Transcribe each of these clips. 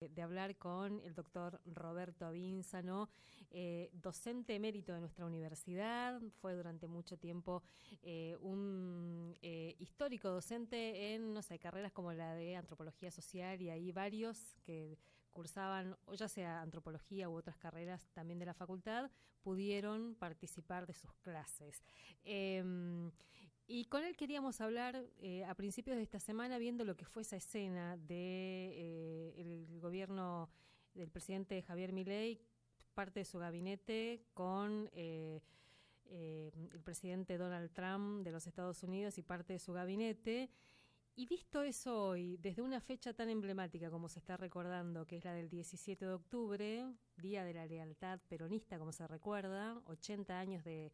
De hablar con el doctor Roberto Avínzano, docente emérito de nuestra universidad, fue durante mucho tiempo un histórico docente en, no sé, carreras como la de antropología social, y hay varios que cursaban, o ya sea antropología u otras carreras también de la facultad, pudieron participar de sus clases. Y con él queríamos hablar a principios de esta semana, viendo lo que fue esa escena de el gobierno del presidente Javier Milei, parte de su gabinete, con el presidente Donald Trump de los Estados Unidos y parte de su gabinete. Y visto eso hoy, desde una fecha tan emblemática como se está recordando, que es la del 17 de octubre, Día de la Lealtad Peronista, como se recuerda, 80 años de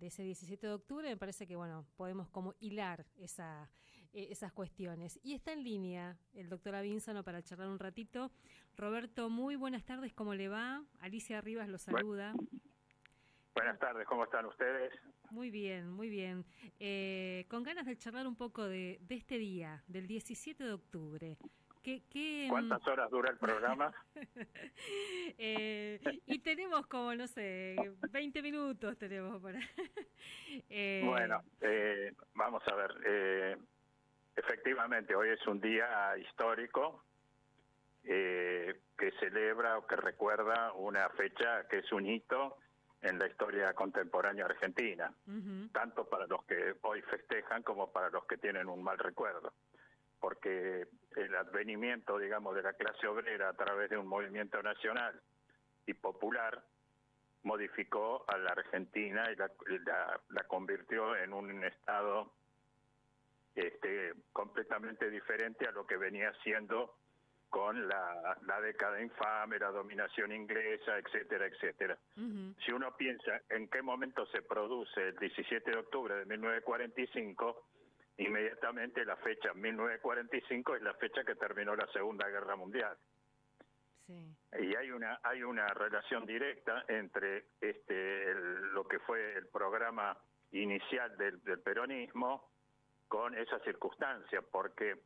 ese 17 de octubre, me parece que, bueno, podemos como hilar esas cuestiones. Y está en línea el doctor Avínzano para charlar un ratito. Roberto, muy buenas tardes, ¿cómo le va? Alicia Rivas lo saluda. Buenas tardes, ¿cómo están ustedes? Muy bien, muy bien. Con ganas de charlar un poco de este día, del 17 de octubre. ¿Cuántas horas dura el programa? Y tenemos como, no sé, 20 minutos tenemos para... Bueno, vamos a ver. Efectivamente, hoy es un día histórico que celebra o que recuerda una fecha que es un hito en la historia contemporánea argentina, tanto para los que hoy festejan como para los que tienen un mal recuerdo, porque el advenimiento, digamos, de la clase obrera a través de un movimiento nacional y popular modificó a la Argentina y la convirtió en un estado completamente diferente a lo que venía siendo con la década infame, la dominación inglesa, etcétera, etcétera. Si uno piensa en qué momento se produce el 17 de octubre de 1945, inmediatamente la fecha 1945 es la fecha que terminó la Segunda Guerra Mundial. Sí. Y hay una relación directa entre lo que fue el programa inicial del peronismo con esa circunstancia, porque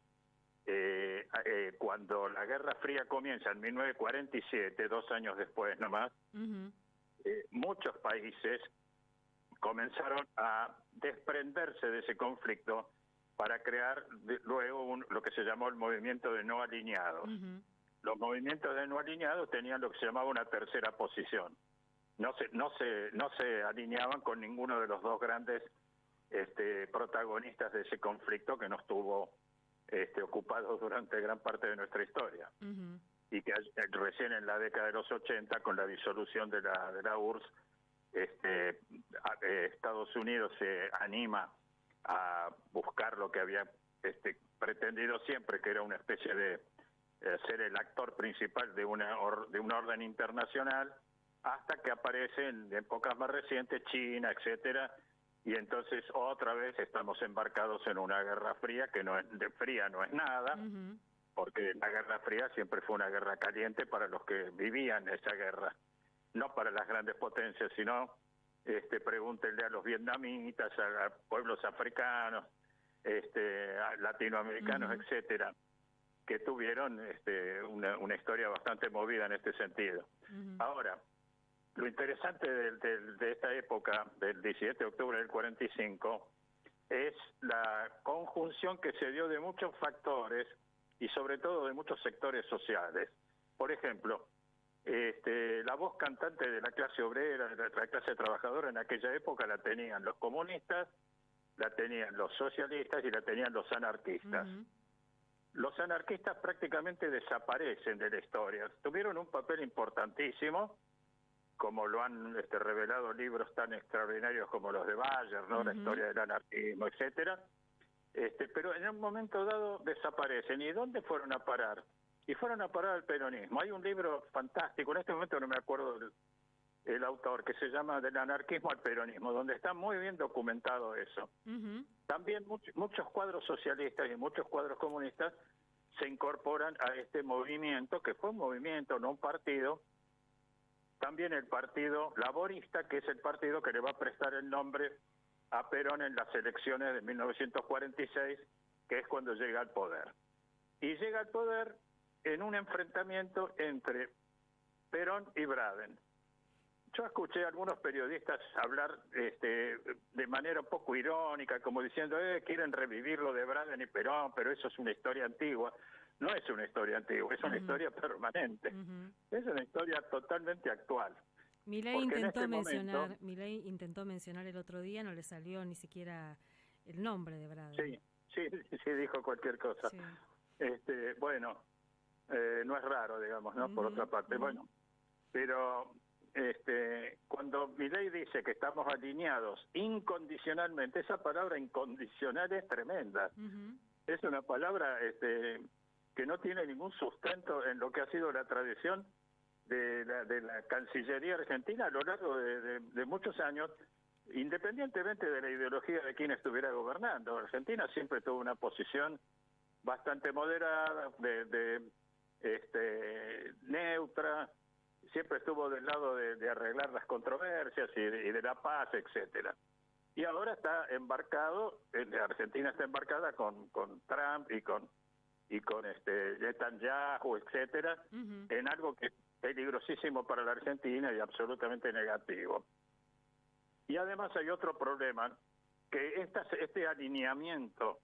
cuando la Guerra Fría comienza en 1947, 2 años después nomás, muchos países comenzaron a desprenderse de ese conflicto para crear luego lo que se llamó el movimiento de no alineados. Los movimientos de no alineados tenían lo que se llamaba una tercera posición. No se alineaban con ninguno de los dos grandes protagonistas de ese conflicto que nos tuvo ocupados durante gran parte de nuestra historia. Y que recién en la década de los 80, con la disolución de la URSS, Estados Unidos se anima a buscar lo que había pretendido siempre, que era una especie de ser el actor principal de un orden internacional, hasta que aparece en épocas más recientes China, etcétera, y entonces otra vez estamos embarcados en una guerra fría que de fría no es nada, porque la Guerra Fría siempre fue una guerra caliente para los que vivían esa guerra, no para las grandes potencias, sino pregúntenle a los vietnamitas, a pueblos africanos, a latinoamericanos, etcétera, que tuvieron una historia bastante movida en este sentido. Ahora, lo interesante de esta época, del 17 de octubre del 45, es la conjunción que se dio de muchos factores y sobre todo de muchos sectores sociales. Por ejemplo, la voz cantante de la clase obrera, de la clase trabajadora en aquella época la tenían los comunistas, la tenían los socialistas y la tenían los anarquistas. Los anarquistas prácticamente desaparecen de la historia. Tuvieron un papel importantísimo, como lo han revelado libros tan extraordinarios como los de Bayer, ¿no? La historia del anarquismo, etcétera. Pero en un momento dado desaparecen. ¿Y dónde fueron a parar? Y fueron a parar al peronismo. Hay un libro fantástico, en este momento no me acuerdo el autor, que se llama Del anarquismo al peronismo, donde está muy bien documentado eso. También muchos cuadros socialistas y muchos cuadros comunistas se incorporan a este movimiento, que fue un movimiento, no un partido. También el Partido Laborista, que es el partido que le va a prestar el nombre a Perón en las elecciones de 1946, que es cuando llega al poder. Y llega al poder en un enfrentamiento entre Perón y Braden. Yo escuché a algunos periodistas hablar de manera un poco irónica, como diciendo, quieren revivir lo de Braden y Perón, pero eso es una historia antigua. No es una historia antigua, es una historia permanente. Es una historia totalmente actual. Milei intentó mencionar el otro día, no le salió ni siquiera el nombre de Braden. Sí, dijo cualquier cosa. Sí. Bueno, no es raro, digamos, ¿no? Por otra parte, bueno, pero cuando Milei dice que estamos alineados incondicionalmente, esa palabra incondicional es tremenda. Es una palabra que no tiene ningún sustento en lo que ha sido la tradición de la Cancillería Argentina a lo largo de muchos años, independientemente de la ideología de quien estuviera gobernando. Argentina siempre tuvo una posición bastante moderada, neutra, siempre estuvo del lado de arreglar las controversias y de la paz, etcétera. Y ahora está embarcado, Argentina está embarcada con Trump y con Netanyahu, etcétera, en algo que es peligrosísimo para la Argentina y absolutamente negativo. Y además hay otro problema, que este alineamiento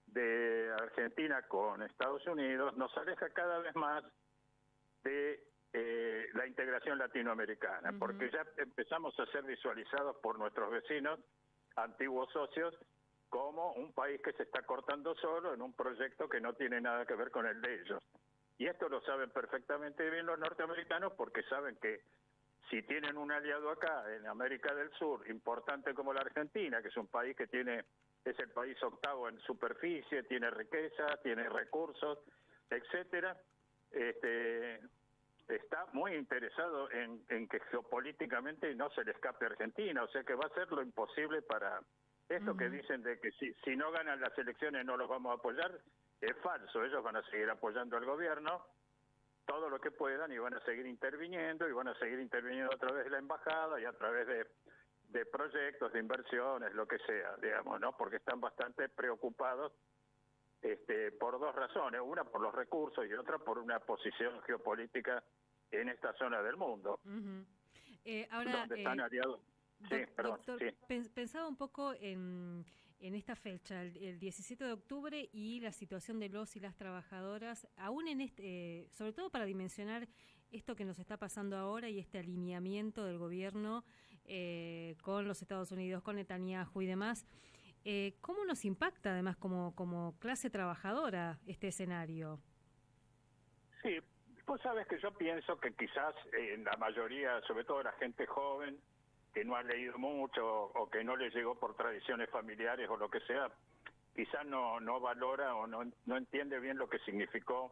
de Argentina con Estados Unidos nos aleja cada vez más de la integración latinoamericana, porque ya empezamos a ser visualizados por nuestros vecinos, antiguos socios, como un país que se está cortando solo en un proyecto que no tiene nada que ver con el de ellos. Y esto lo saben perfectamente bien los norteamericanos, porque saben que si tienen un aliado acá en América del Sur, importante como la Argentina, que es un país que es el país octavo en superficie, tiene riqueza, tiene recursos, etcétera, está muy interesado en que geopolíticamente no se le escape a Argentina, o sea que va a hacer lo imposible para esto que dicen de que si no ganan las elecciones no los vamos a apoyar. Es falso, ellos van a seguir apoyando al gobierno todo lo que puedan y van a seguir interviniendo a través de la embajada y a través de proyectos, de inversiones, lo que sea, digamos, ¿no? Porque están bastante preocupados por dos razones, una por los recursos y otra por una posición geopolítica en esta zona del mundo. Ahora, donde están aliados. Sí, perdón. Doctor, sí. Pensaba un poco en esta fecha, el 17 de octubre, y la situación de los y las trabajadoras, aún sobre todo para dimensionar esto que nos está pasando ahora y este alineamiento del gobierno con los Estados Unidos, con Netanyahu y demás. ¿Cómo nos impacta además como clase trabajadora este escenario? Sí, pues sabes que yo pienso que quizás en la mayoría, sobre todo la gente joven, que no ha leído mucho o que no le llegó por tradiciones familiares o lo que sea, quizás no valora o no entiende bien lo que significó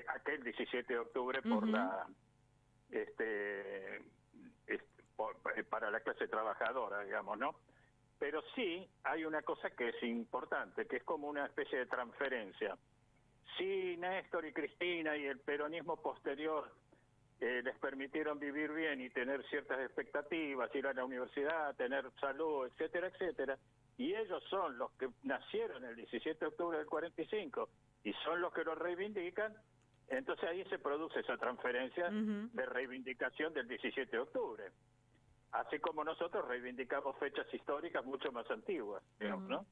aquel 17 de octubre para la clase trabajadora, digamos, ¿no? Pero sí hay una cosa que es importante, que es como una especie de transferencia. Si Néstor y Cristina y el peronismo posterior les permitieron vivir bien y tener ciertas expectativas, ir a la universidad, tener salud, etcétera, etcétera, y ellos son los que nacieron el 17 de octubre del 45 y son los que lo reivindican, entonces ahí se produce esa transferencia de reivindicación del 17 de octubre. Así como nosotros reivindicamos fechas históricas mucho más antiguas, digamos, ¿no?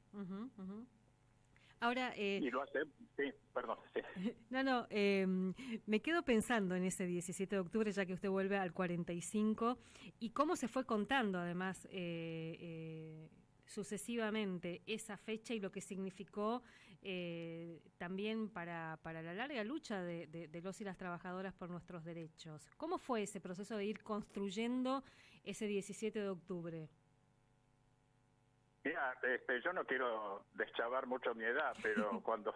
Ahora, y lo hace, sí, perdón. Sí. No, me quedo pensando en ese 17 de octubre, ya que usted vuelve al 45, y cómo se fue contando, además, sucesivamente esa fecha y lo que significó también para la larga lucha de los y las trabajadoras por nuestros derechos. ¿Cómo fue ese proceso de ir construyendo ese 17 de octubre? Mira, yo no quiero deschavar mucho mi edad, pero cuando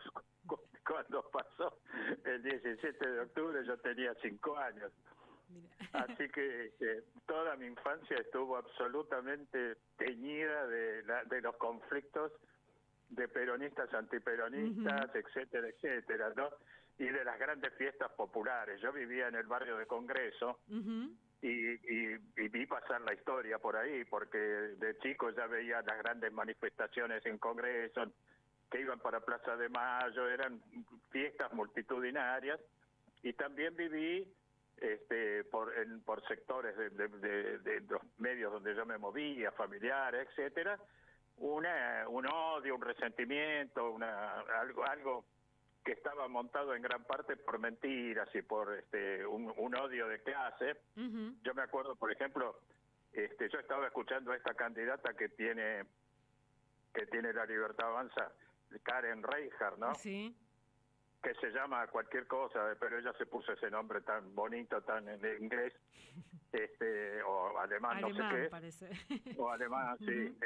pasó el 17 de octubre yo tenía 5 años. Mira. Así que toda mi infancia estuvo absolutamente teñida de los conflictos de peronistas, antiperonistas, etcétera, etcétera, ¿no? Y de las grandes fiestas populares. Yo vivía en el barrio de Congreso. Y vi pasar la historia por ahí, porque de chico ya veía las grandes manifestaciones en Congreso, que iban para Plaza de Mayo, eran fiestas multitudinarias, y también viví por sectores de los medios donde yo me movía, familiares, etcétera, un odio, un resentimiento, algo que estaba montado en gran parte por mentiras y por un odio de clase. Uh-huh. Yo me acuerdo, por ejemplo, yo estaba escuchando a esta candidata que tiene La Libertad Avanza, Karen Reinhardt, ¿no? Sí. Que se llama cualquier cosa, pero ella se puso ese nombre tan bonito, tan en inglés, o alemán, no sé qué es. Parece. O alemán, uh-huh. Sí.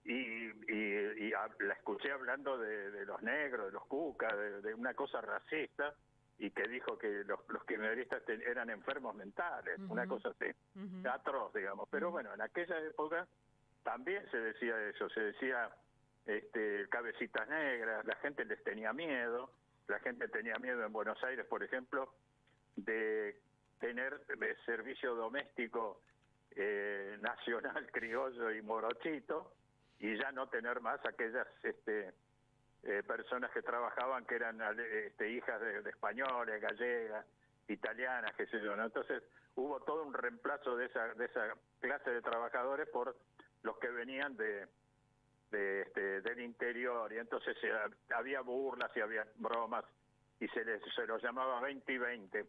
Y la escuché hablando de los negros, de los cucas, de una cosa racista, y que dijo que los kirchneristas eran enfermos mentales, uh-huh. Una cosa así, uh-huh. Atroz, digamos. Pero bueno, en aquella época también se decía eso, se decía cabecitas negras, la gente les tenía miedo, la gente tenía miedo en Buenos Aires, por ejemplo, de tener servicio doméstico nacional, criollo y morochito, y ya no tener más aquellas personas que trabajaban que eran hijas de españoles, gallegas, italianas, qué sé yo, ¿no? Entonces hubo todo un reemplazo de esa clase de trabajadores por los que venían del interior, y entonces había burlas y había bromas, y se los llamaba 20 y 20,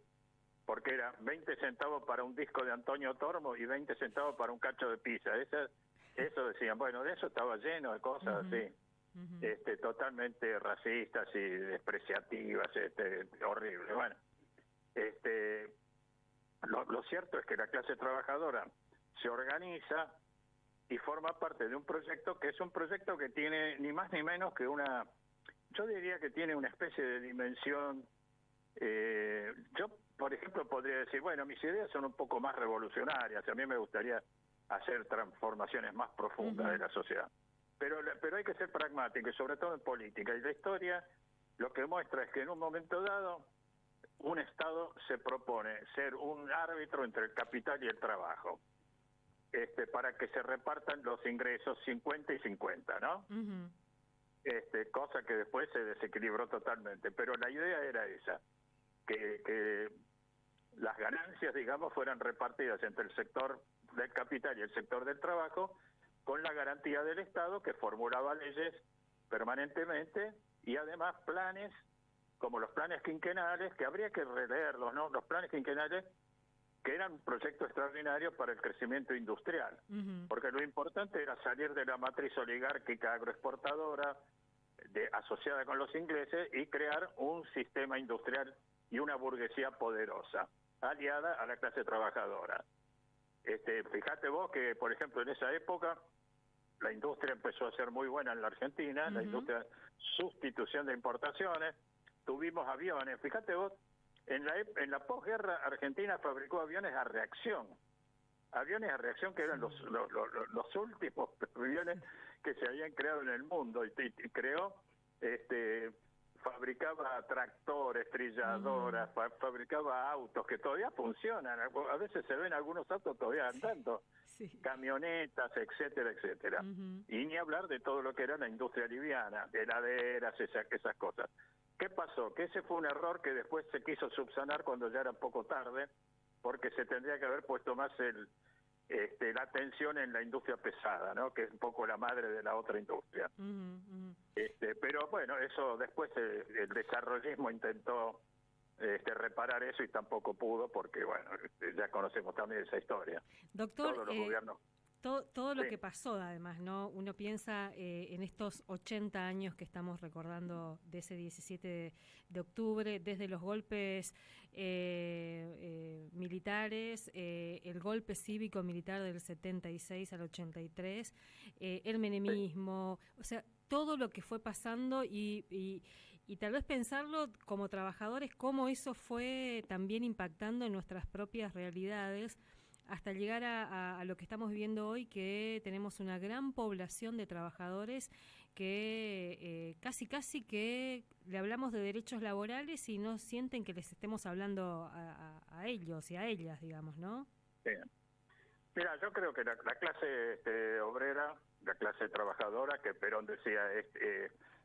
porque era 20 centavos para un disco de Antonio Tormo y 20 centavos para un cacho de pizza. Eso decían, bueno, de eso estaba lleno de cosas uh-huh. Así, uh-huh. Totalmente racistas y despreciativas, horrible. Bueno, lo cierto es que la clase trabajadora se organiza y forma parte de un proyecto que es un proyecto que tiene ni más ni menos que yo diría que tiene una especie de dimensión. Yo, por ejemplo, podría decir, bueno, mis ideas son un poco más revolucionarias, a mí me gustaría hacer transformaciones más profundas uh-huh. De la sociedad, pero hay que ser pragmático, y sobre todo en política, y la historia lo que muestra es que en un momento dado un Estado se propone ser un árbitro entre el capital y el trabajo, para que se repartan los ingresos 50 y 50, ¿no? Uh-huh. Cosa que después se desequilibró totalmente, pero la idea era esa, que las ganancias, digamos, fueran repartidas entre el sector del capital y el sector del trabajo, con la garantía del Estado, que formulaba leyes permanentemente y además planes, como los planes quinquenales, que habría que releerlos, ¿no? Los planes quinquenales, que eran un proyecto extraordinario para el crecimiento industrial, uh-huh. Porque lo importante era salir de la matriz oligárquica agroexportadora asociada con los ingleses y crear un sistema industrial y una burguesía poderosa, aliada a la clase trabajadora. Fíjate vos que, por ejemplo, en esa época la industria empezó a ser muy buena en la Argentina, uh-huh. La industria sustitución de importaciones, tuvimos aviones. Fíjate vos, en la posguerra Argentina fabricó aviones a reacción que eran los últimos aviones que se habían creado en el mundo, y creó fabricaba tractores, trilladoras, fabricaba autos que todavía funcionan, a veces se ven algunos autos todavía andando, sí. Camionetas, etcétera, etcétera. Uh-huh. Y ni hablar de todo lo que era la industria liviana, heladeras, esas cosas. ¿Qué pasó? Que ese fue un error que después se quiso subsanar cuando ya era poco tarde, porque se tendría que haber puesto más la atención en la industria pesada, ¿no? Que es un poco la madre de la otra industria. Uh-huh, uh-huh. Pero bueno, eso después el desarrollismo intentó reparar eso y tampoco pudo, porque bueno, ya conocemos también esa historia. Doctor, todos los gobiernos. Todo lo que pasó, además, ¿no? Uno piensa en estos 80 años que estamos recordando de ese 17 de octubre, desde los golpes militares, el golpe cívico-militar del 76 al 83, el menemismo, o sea, todo lo que fue pasando y tal vez pensarlo como trabajadores, cómo eso fue también impactando en nuestras propias realidades, hasta llegar a lo que estamos viviendo hoy, que tenemos una gran población de trabajadores que casi que le hablamos de derechos laborales y no sienten que les estemos hablando a ellos y a ellas, digamos, ¿no? Sí. Mira, yo creo que la clase obrera, la clase trabajadora, que Perón decía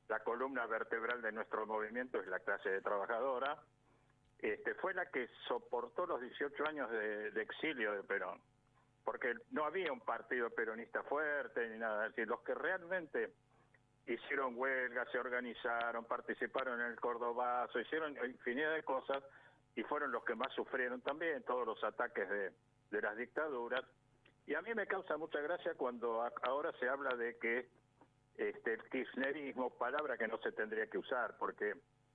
la columna vertebral de nuestro movimiento es la clase trabajadora, fue la que soportó los 18 años de exilio de Perón, porque no había un partido peronista fuerte ni nada. Es decir, los que realmente hicieron huelgas, se organizaron, participaron en el Cordobazo, hicieron infinidad de cosas y fueron los que más sufrieron también todos los ataques de las dictaduras. Y a mí me causa mucha gracia cuando ahora se habla de que el kirchnerismo, palabra que no se tendría que usar, porque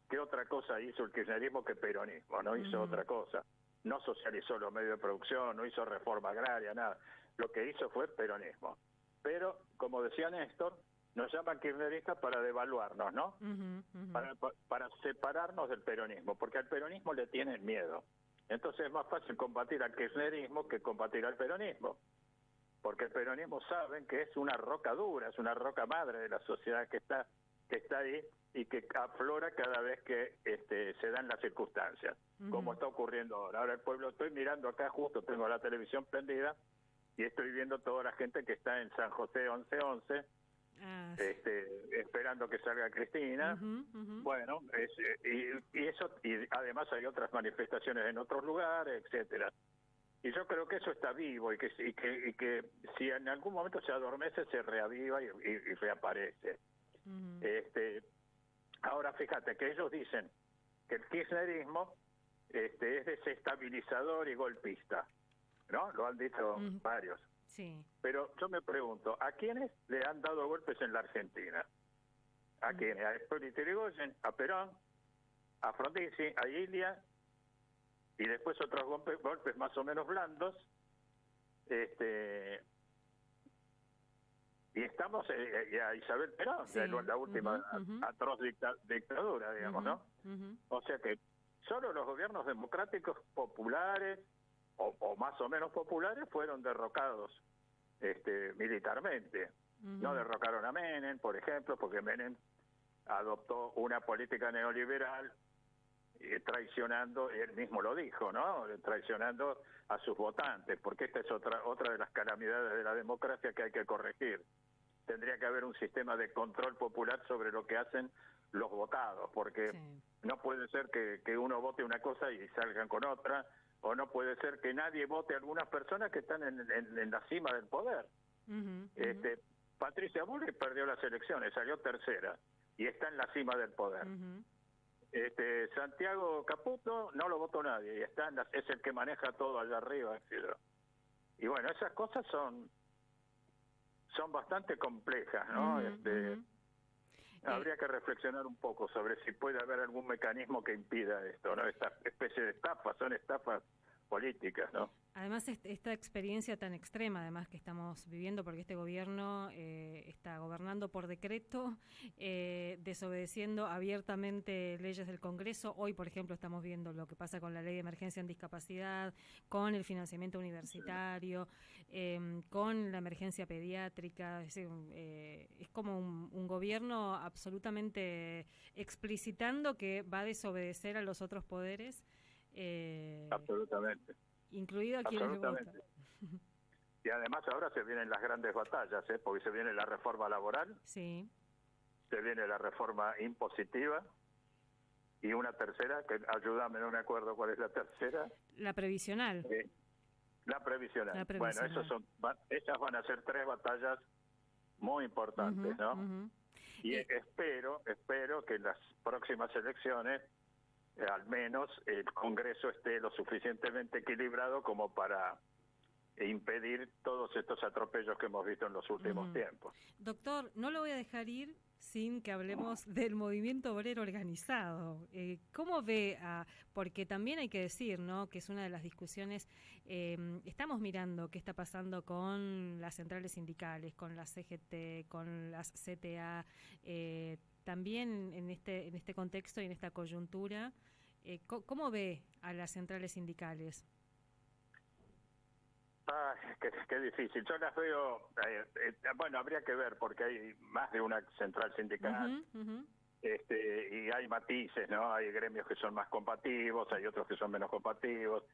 ¿qué otra cosa hizo el kirchnerismo que peronismo? No hizo otra cosa. No socializó los medios de producción, no hizo reforma agraria, nada. Lo que hizo fue peronismo. Pero, como decía Néstor, nos llaman kirchneristas para devaluarnos, ¿no? Para separarnos del peronismo, porque al peronismo le tienen miedo. Entonces es más fácil combatir al kirchnerismo que combatir al peronismo, porque el peronismo saben que es una roca dura, es una roca madre de la sociedad que está ahí y que aflora cada vez que se dan las circunstancias, como está ocurriendo ahora. Ahora el pueblo, estoy mirando acá, justo tengo la televisión prendida y estoy viendo toda la gente que está en San José 1111, esperando que salga Cristina. Bueno, y eso, y además hay otras manifestaciones en otros lugares, etcétera. Y yo creo que eso está vivo y que si en algún momento se adormece, se reaviva y reaparece. Ahora fíjate que ellos dicen que el kirchnerismo es desestabilizador y golpista, ¿no? Lo han dicho varios. Sí. Pero yo me pregunto, ¿a quiénes le han dado golpes en la Argentina? ¿A quiénes? A Hipólito Yrigoyen, a Perón, a Frondizi, a Ilia, y después otros golpes más o menos blandos. Y estamos a Isabel Perón, sí, la última atroz dictadura, digamos, ¿no? O sea que solo los gobiernos democráticos populares, o más o menos populares, fueron derrocados militarmente. No derrocaron a Menem, por ejemplo, porque Menem adoptó una política neoliberal traicionando, él mismo lo dijo, ¿no? Traicionando a sus votantes, porque esta es otra de las calamidades de la democracia que hay que corregir. Tendría que haber un sistema de control popular sobre lo que hacen los votados, porque no puede ser que uno vote una cosa y salgan con otra, o no puede ser que nadie vote a algunas personas que están en la cima del poder. Patricia Bullrich perdió las elecciones, salió tercera, y está en la cima del poder. Santiago Caputo no lo votó nadie, y es el que maneja todo allá arriba, etc. Y bueno, esas cosas son bastante complejas, ¿no? Habría que reflexionar un poco sobre si puede haber algún mecanismo que impida esto, ¿no? Esta especie de estafas, son estafas políticas, ¿no? Además, esta experiencia tan extrema, además, que estamos viviendo, porque este gobierno está gobernando por decreto, desobedeciendo abiertamente leyes del Congreso. Hoy, por ejemplo, estamos viendo lo que pasa con la ley de emergencia en discapacidad, con el financiamiento universitario, con la emergencia pediátrica. Es como un gobierno absolutamente explicitando que va a desobedecer a los otros poderes. Absolutamente. Incluido a quienes le gusta. Y además ahora se vienen las grandes batallas, porque se viene la reforma laboral, sí, se viene la reforma impositiva, y una tercera, que ayúdame, no me acuerdo cuál es la tercera. La previsional. La previsional. Bueno, esas van a ser tres batallas muy importantes, ¿no? Y espero que en las próximas elecciones al menos el Congreso esté lo suficientemente equilibrado como para impedir todos estos atropellos que hemos visto en los últimos tiempos. Doctor, no lo voy a dejar ir sin que hablemos del movimiento obrero organizado. ¿Cómo ve porque también hay que decir, ¿no?, que es una de las discusiones, estamos mirando qué está pasando con las centrales sindicales, con la CGT, con las CTA, también en este contexto y en esta coyuntura, ¿cómo ve a las centrales sindicales? Qué difícil. Yo las veo, bueno, habría que ver porque hay más de una central sindical, y hay matices, ¿no? Hay gremios que son más combativos, hay otros que son menos combativos,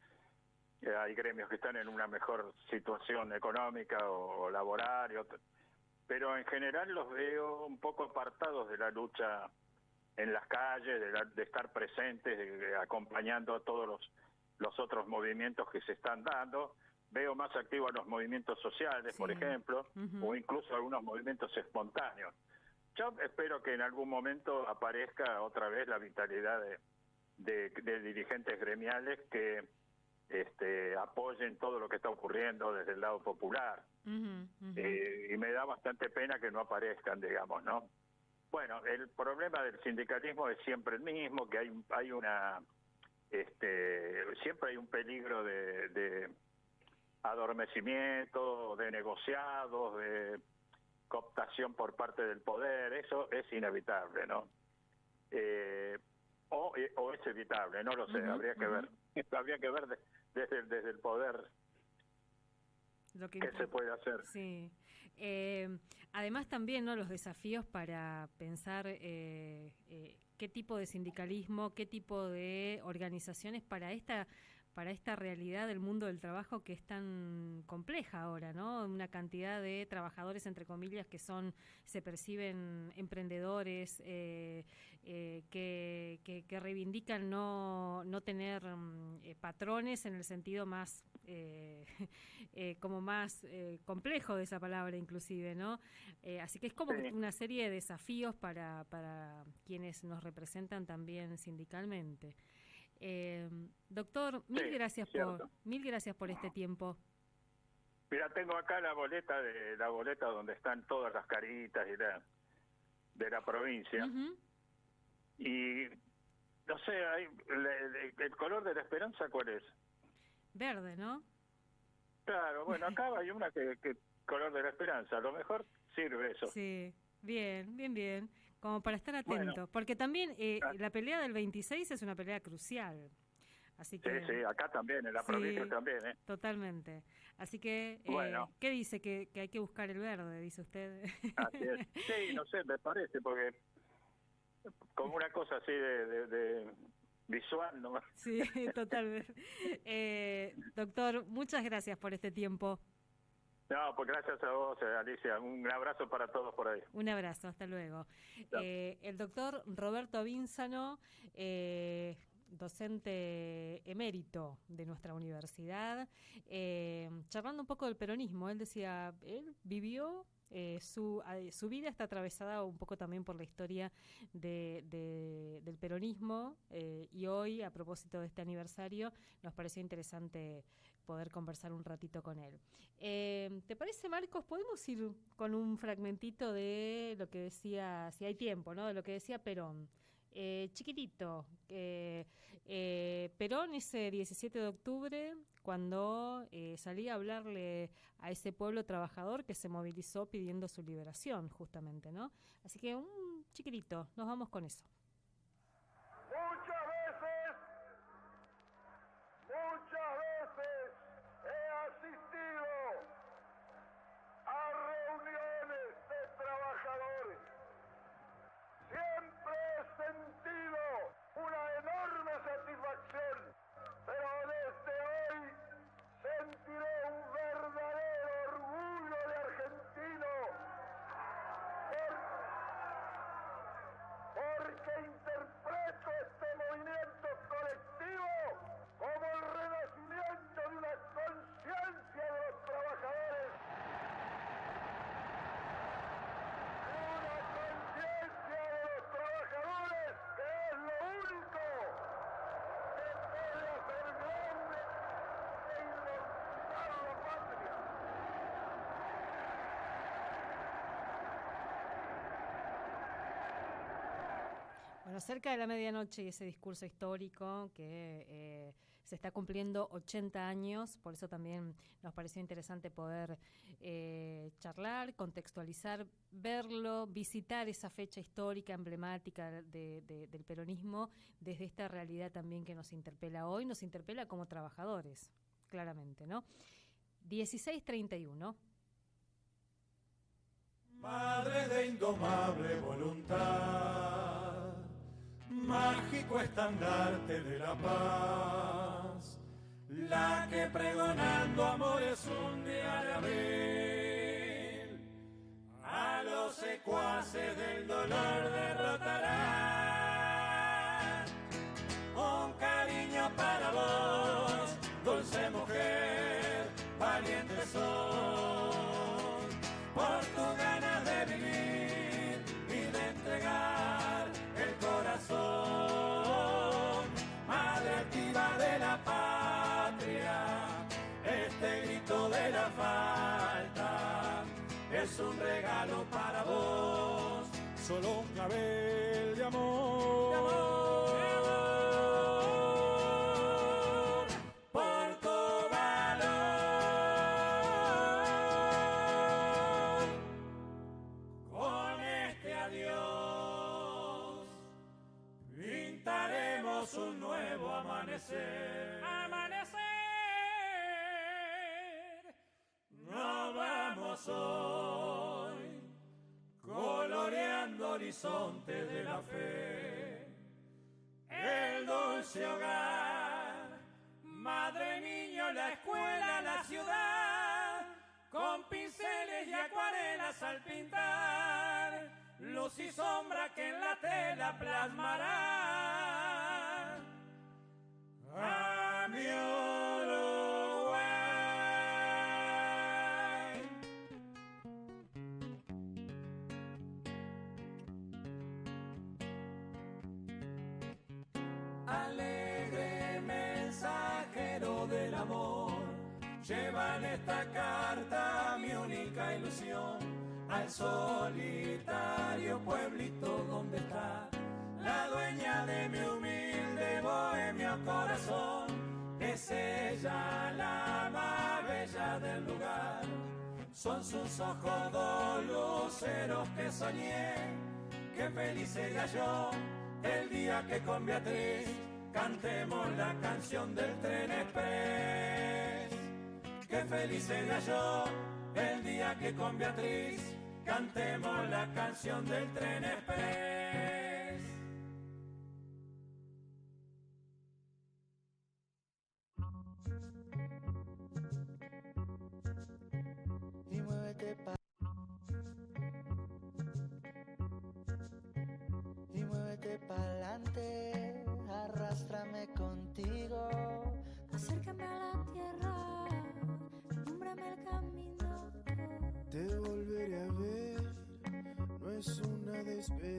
hay gremios que están en una mejor situación económica o laboral, pero en general los veo un poco apartados de la lucha en las calles, de estar presentes, acompañando a todos los otros movimientos que se están dando. Veo más activos los movimientos sociales, por ejemplo, o incluso algunos movimientos espontáneos. Yo espero que en algún momento aparezca otra vez la vitalidad de dirigentes gremiales que apoyen todo lo que está ocurriendo desde el lado popular. Y me da bastante pena que no aparezcan, digamos, ¿no? Bueno, el problema del sindicalismo es siempre el mismo, que hay una siempre hay un peligro de adormecimiento, de negociados, de cooptación por parte del poder. Eso es inevitable, ¿no? O es evitable, no lo sé, habría que ver. Habría que ver desde el poder lo que qué se puede hacer. Sí. Además también, ¿no?, los desafíos para pensar qué tipo de sindicalismo, qué tipo de organizaciones para esta realidad del mundo del trabajo que es tan compleja ahora, ¿no? Una cantidad de trabajadores, entre comillas, que se perciben emprendedores, que reivindican no tener patrones en el sentido más como más complejo de esa palabra, inclusive, ¿no? Así que es como una serie de desafíos para quienes nos representan también sindicalmente. Doctor, mil gracias por este tiempo. Mira, tengo acá la boleta donde están todas las caritas de la provincia. Y no sé, el color de la esperanza, ¿cuál es? Verde, ¿no? Claro, bueno, acá hay una que color de la esperanza, a lo mejor sirve eso. Sí, bien. Como para estar atento, porque también la pelea del 26 es una pelea crucial. Así que, sí, acá también, en la provincia también. Totalmente. Así que, bueno. ¿qué dice? Que hay que buscar el verde, dice usted. Así es. Sí, no sé, me parece, porque como una cosa así de visual, ¿no? Sí, totalmente. Doctor, muchas gracias por este tiempo. No, pues gracias a vos, Alicia. Un abrazo para todos por ahí. Un abrazo, hasta luego. El doctor Roberto Avínzano, docente emérito de nuestra universidad, charlando un poco del peronismo. Él decía, él vivió, su vida está atravesada un poco también por la historia del peronismo, y hoy, a propósito de este aniversario, nos pareció interesante poder conversar un ratito con él. ¿Te parece, Marcos? Podemos ir con un fragmentito de lo que decía, si hay tiempo, ¿no?, de lo que decía Perón. Chiquitito, Perón ese 17 de octubre, cuando salía a hablarle a ese pueblo trabajador que se movilizó pidiendo su liberación, justamente, ¿no? Así que un chiquitito, nos vamos con eso. Muchas veces he asistido a reuniones de trabajadores. Siempre he sentido una enorme satisfacción, pero desde hoy sentiré un verdadero orgullo de argentino, porque interpreto este movimiento colectivo como el renacimiento de una conciencia de los trabajadores. Una conciencia de los trabajadores que es lo único que puede hacer grande e inmortalizar la patria. Bueno, cerca de la medianoche y ese discurso histórico que se está cumpliendo 80 años, por eso también nos pareció interesante poder charlar, contextualizar, verlo, visitar esa fecha histórica, emblemática del peronismo, desde esta realidad también que nos interpela hoy, nos interpela como trabajadores, claramente, ¿no? 16:31. Madre de indomable voluntad, mágico estandarte de la paz, la que pregonando amores un día de abril, a los secuaces del dolor derrotará. es un regalo para vos. Solo un clavel de amor, por tu valor. Con este adiós pintaremos un nuevo amanecer. Nos vamos hoy coloreando horizontes de la fe, el dulce hogar, madre, niño, la escuela, la ciudad, con pinceles y acuarelas al pintar, luz y sombra que en la tela plasmará a mi Uruguay. Alegre mensajero del amor, llevan esta carta, mi única ilusión, al solitario pueblito donde está la dueña de mi humilde bohemio corazón. Es ella la más bella del lugar, son sus ojos dos luceros que soñé, que feliz sería yo el día que con Beatriz cantemos la canción del tren express. Qué feliz sería yo el día que con Beatriz cantemos la canción del tren express. Y muévete pa'lante, arrástrame contigo. Acércame a la tierra, alúmbrame el camino. Te volveré a ver, no es una despedida.